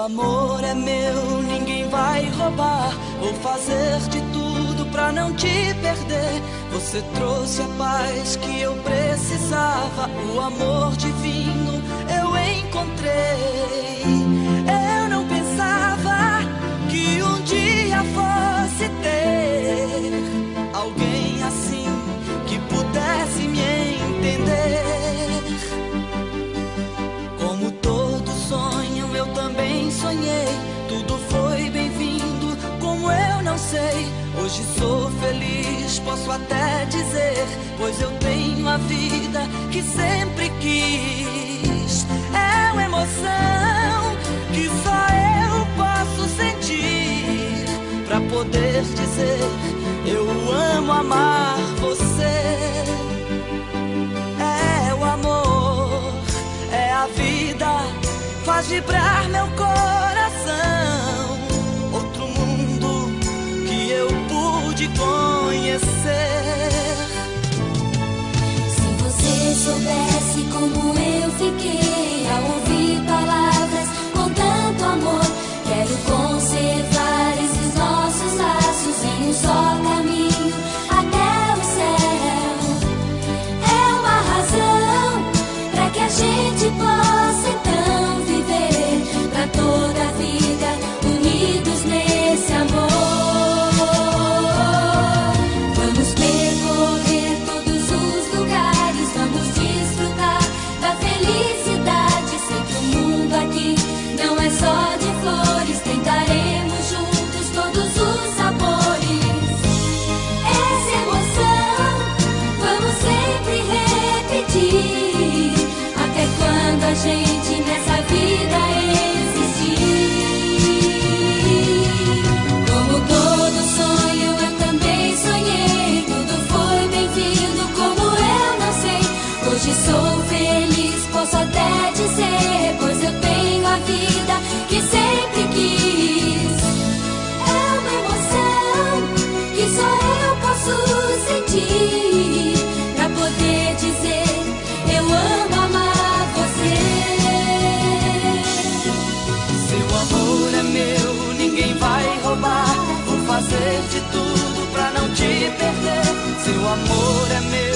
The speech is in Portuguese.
amor é meu, ninguém vai roubar. Vou fazer de tudo pra não te perder. Você trouxe a paz que eu precisava. O amor divino eu encontrei. Eu não pensava que um dia fosse ter alguém assim que pudesse me entender. Como todos sonham, eu também sonhei. Tudo foi bem-vindo, como eu não sei. Hoje sou feliz, posso até dizer, pois eu tenho a vida que sempre quis. É uma emoção que só eu posso sentir, pra poder dizer, eu amo amar você. É o amor, é a vida, faz vibrar meu coração. Outro mundo que eu pude conhecer. Se você soubesse como eu fiquei ao ouvir palavras com tanto amor. Quero conservar esses nossos laços em um só caminho até o céu. É uma razão pra que a gente possa então viver pra toda a vida, unidos nesse amor. Vamos percorrer todos os lugares, vamos desfrutar da felicidade. Sei que o mundo aqui não é só de flores, tentaremos juntos todos os sabores. Essa emoção vamos sempre repetir, até quando a gente nessa vida existir. Como todo sonho eu também sonhei, tudo foi bem-vindo, como eu não sei. Hoje sou feliz, posso até dizer, pois eu tenho a vida que sempre quis. É uma emoção que só eu posso sentir, pra poder dizer, eu amo amar você. Seu amor é meu, ninguém vai roubar. Vou fazer de tudo pra não te perder. Seu amor é meu,